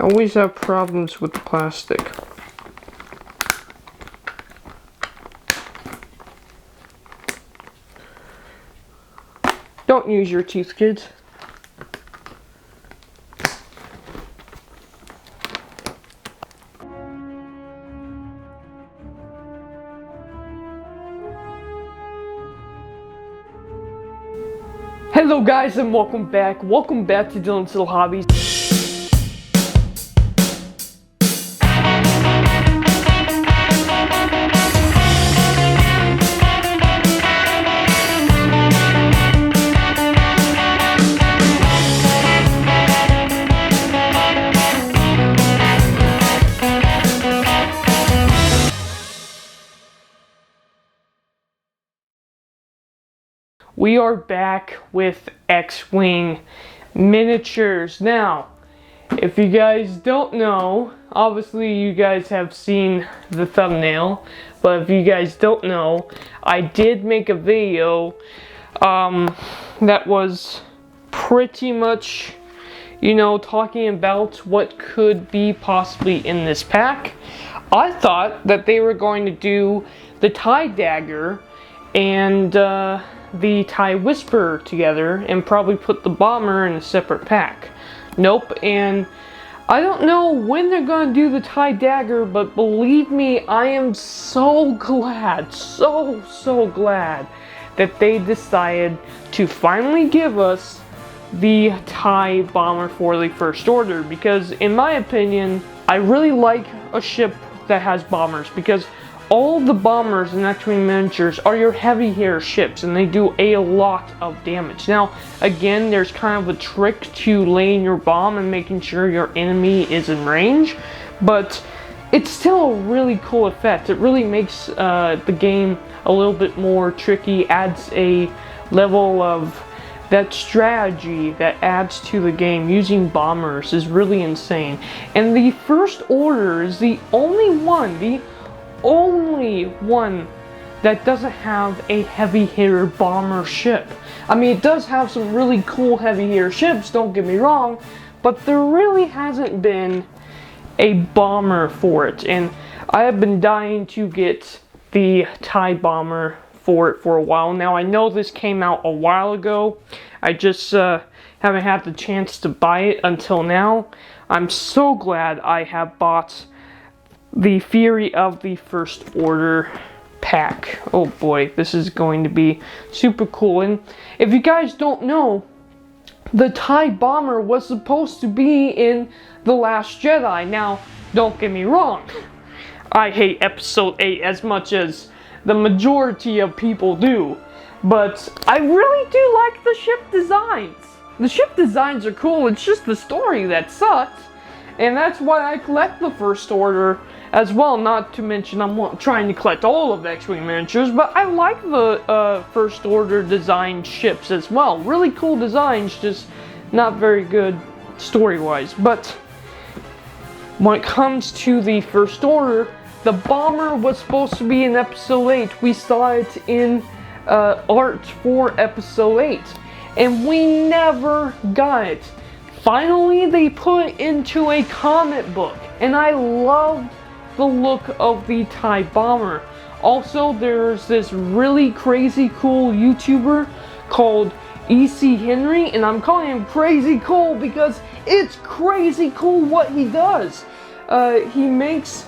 always have problems with the plastic. Don't use your teeth, kids. Hello guys and welcome back. Welcome back to Dylan's Little Hobbies. We are back with X-Wing miniatures. Now, if you guys don't know, obviously you guys have seen the thumbnail, but if you guys don't know, I did make a video that was pretty much, you know, talking about what could be possibly in this pack. I thought that they were going to do the TIE Dagger and the TIE Whisperer together and probably put the bomber in a separate pack. Nope, and I don't know when they're gonna do the TIE Dagger, but believe me, I am so glad, so glad that they decided to finally give us the TIE Bomber for the First Order, because in my opinion, I really like a ship that has bombers, because all the bombers in X-Wing miniatures are your heavy hitter ships, and they do a lot of damage. Now, again, there's kind of a trick to laying your bomb and making sure your enemy is in range, but it's still a really cool effect. It really makes the game a little bit more tricky, adds a level of that strategy that adds to the game. Using bombers is really insane. And the First Order is the only one that doesn't have a heavy hitter bomber ship. I mean, it does have some really cool heavy hitter ships, don't get me wrong, but there really hasn't been a bomber for it, and I have been dying to get the TIE Bomber for it for a while now. I know this came out a while ago, I just haven't had the chance to buy it until now. I'm so glad I have bought the Fury of the First Order pack. Oh boy, this is going to be super cool. And if you guys don't know, the TIE Bomber was supposed to be in The Last Jedi. Now, don't get me wrong, I hate Episode 8 as much as the majority of people do, but I really do like the ship designs. The ship designs are cool, it's just the story that sucks, and that's why I collect the First Order as well. Not to mention I'm trying to collect all of the X-Wing miniatures, but I like the First Order designed ships as well. Really cool designs, just not very good story-wise. But when it comes to the First Order, the bomber was supposed to be in Episode 8. We saw it in art for Episode 8, and we never got it. Finally, they put it into a comic book, and I loved the look of the TIE Bomber. Also, there's this really crazy cool YouTuber called E.C. Henry, and I'm calling him crazy cool because it's crazy cool what he does. He makes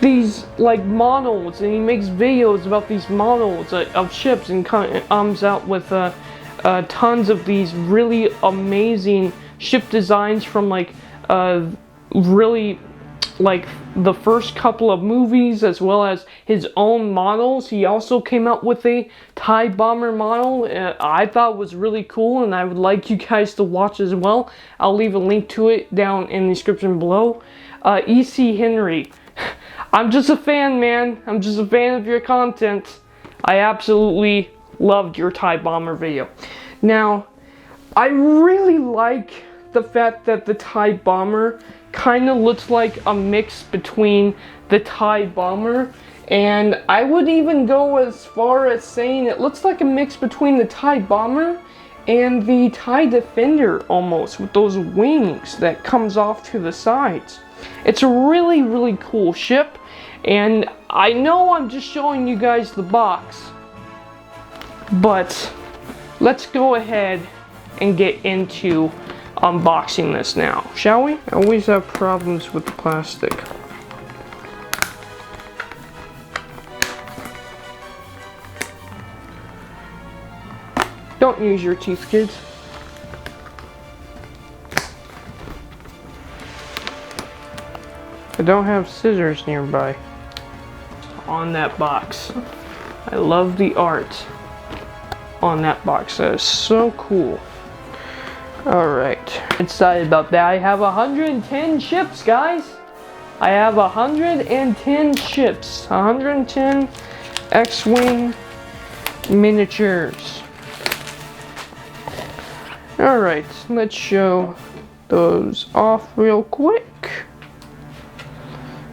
these like models, and he makes videos about these models of ships, and comes out with tons of these really amazing ship designs from like really like the first couple of movies, as well as his own models. He also came out with a TIE Bomber model I thought was really cool, and I would like you guys to watch as well. I'll leave a link to it down in the description below. E.C. Henry, I'm just a fan, man. I'm just a fan of your content. I absolutely loved your TIE Bomber video. Now, I really like the fact that the TIE Bomber kind of looks like a mix between the TIE Bomber, and I would even go as far as saying it looks like a mix between the TIE Bomber and the TIE Defender almost, with those wings that comes off to the sides. It's a really, really cool ship, and I know I'm just showing you guys the box, but let's go ahead and get into unboxing this now, shall we? I always have problems with plastic. Don't use your teeth, kids. I don't have scissors nearby. On that box. I love the art on that box. That is so cool. Alright. Excited about that. I have 110 ships, guys. I have 110 ships. 110 X-Wing miniatures. Alright, let's show those off real quick.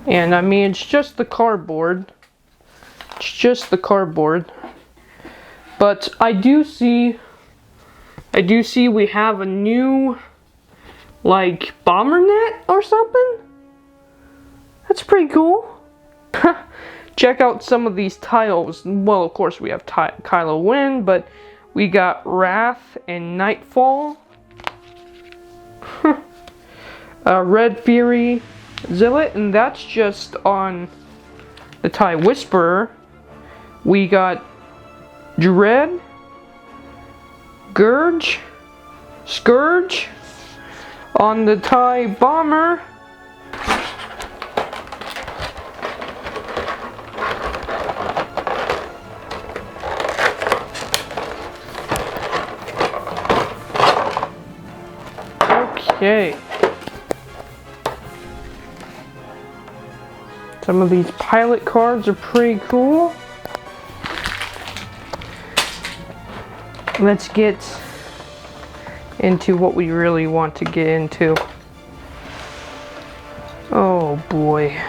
And I mean, it's just the cardboard. It's just the cardboard. But I do see we have a new, like, bomber net or something. That's pretty cool. Check out some of these tiles. Well, of course we have Kylo Ren, but we got Wrath and Nightfall. Red Fury, Zealot, and that's just on the TIE Whisperer. We got Dread, Scourge on the TIE Bomber. Okay. Some of these pilot cards are pretty cool. Let's get into what we really want to get into. Oh boy.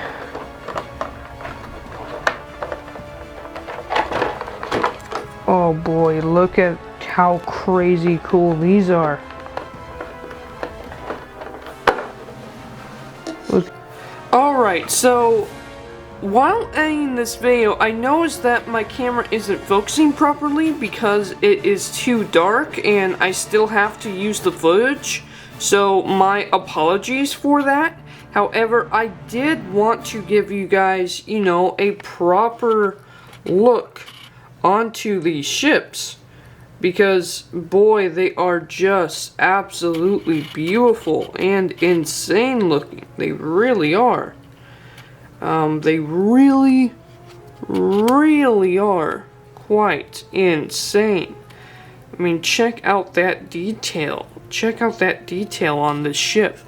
Oh boy, look at how crazy cool these are. Alright, so while editing this video, I noticed that my camera isn't focusing properly because it is too dark and I still have to use the footage. So my apologies for that. However, I did want to give you guys, you know, a proper look onto these ships. Because, boy, they are just absolutely beautiful and insane looking. They really are. They really are quite insane. I mean, check out that detail. Check out that detail on this ship.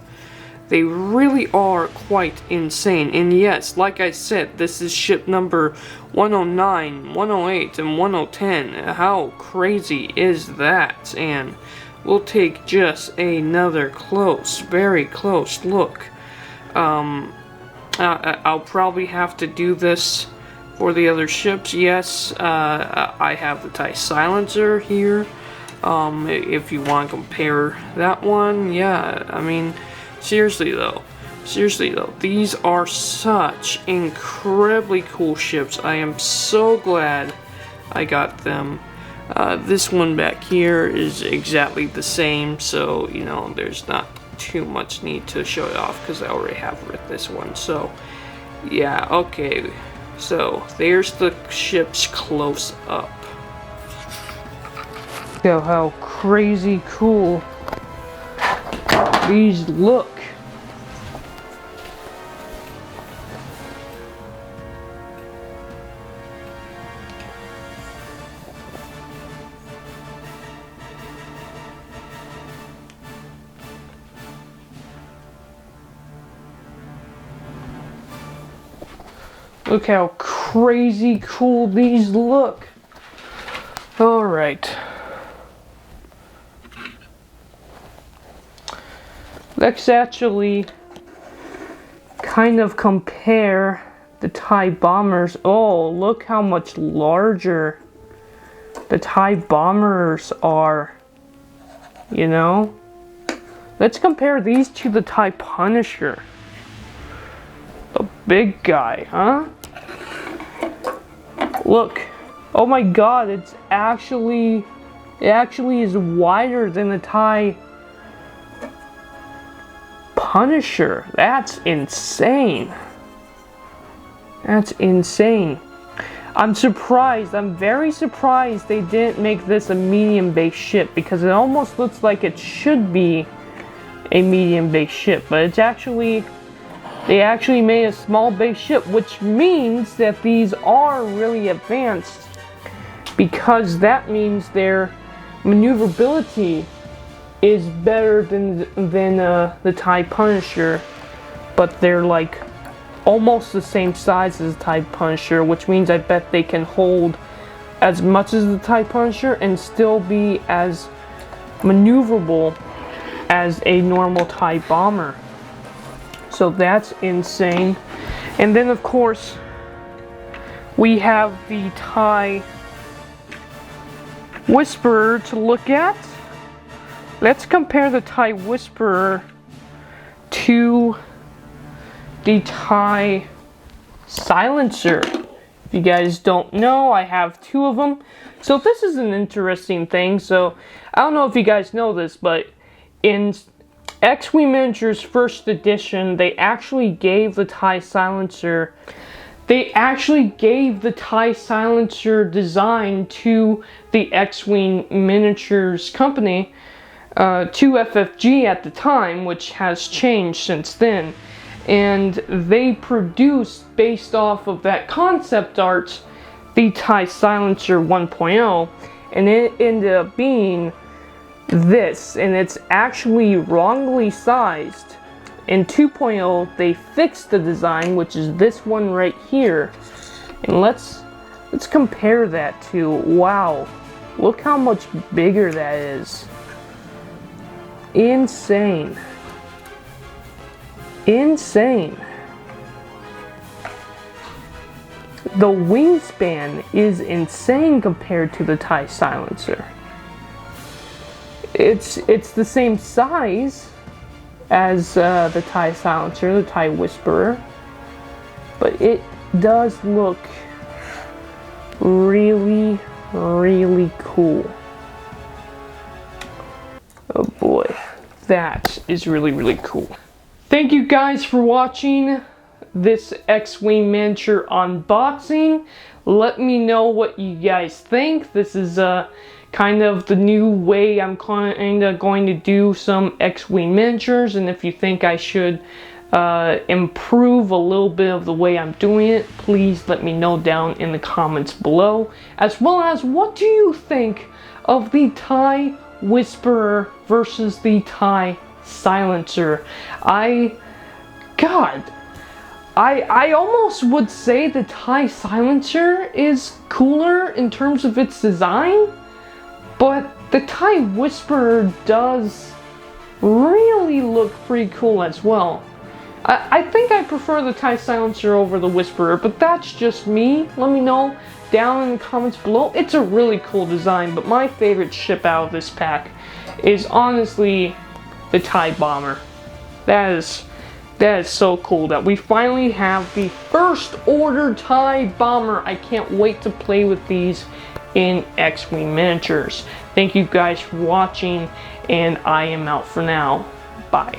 They really are quite insane. And yes, like I said, this is ship number 109, 108, and 110. How crazy is that? And we'll take just another close, very close look. I'll probably have to do this for the other ships. Yes, I have the TIE Silencer here. If you want to compare that one, yeah, I mean, seriously though, these are such incredibly cool ships. I am so glad I got them. This one back here is exactly the same, so, you know, there's not too much need to show it off because I already have this one. So, yeah, okay. So, there's the ships close up. Look at how crazy cool these look. Look how crazy cool these look. Alright. Let's actually kind of compare the TIE bombers. Oh, look how much larger the TIE bombers are you know? Let's compare these to the TIE Punisher. The big guy, huh? Look. Oh my god, it actually is wider than the TIE Punisher. That's insane. That's insane. I'm surprised. I'm very surprised they didn't make this a medium-based ship, because it almost looks like it should be a medium-based ship, but it's actually, they actually made a small base ship, which means that these are really advanced, because that means their maneuverability is better than the TIE Punisher, but they're like almost the same size as the TIE Punisher, which means I bet they can hold as much as the TIE Punisher and still be as maneuverable as a normal TIE bomber. So that's insane. And then of course we have the TIE Whisperer to look at. Let's compare the TIE Whisperer to the TIE Silencer. If you guys don't know, I have two of them. So this is an interesting thing. So I don't know if you guys know this, but in X-Wing Miniatures First Edition, they actually gave the TIE Silencer, design to the X-Wing Miniatures company, to FFG at the time, which has changed since then. And they produced, based off of that concept art, the TIE Silencer 1.0, and it ended up being this, and it's actually wrongly sized. In 2.0, they fixed the design, which is this one right here. And let's compare that to, wow, look how much bigger that is. Insane. Insane. The wingspan is insane compared to the TIE Silencer. It's the same size as the TIE Silencer, the TIE Whisperer, but it does look really, really cool. Oh boy, that is really, really cool. Thank you guys for watching this X-Wing miniature unboxing. Let me know what you guys think. This is kind of the new way I'm kind of going to do some X-Wing miniatures, and if you think I should improve a little bit of the way I'm doing it, please let me know down in the comments below, as well as what do you think of the TIE Whisperer versus the TIE Silencer. I almost would say the TIE Silencer is cooler in terms of its design, but the TIE Whisperer does really look pretty cool as well. I think I prefer the TIE Silencer over the Whisperer, but that's just me. Let me know down in the comments below. It's a really cool design, but my favorite ship out of this pack is honestly the TIE Bomber. That is so cool that we finally have the first order TIE Bomber. I can't wait to play with these in X-Wing miniatures. Thank you guys for watching, and I am out for now. Bye.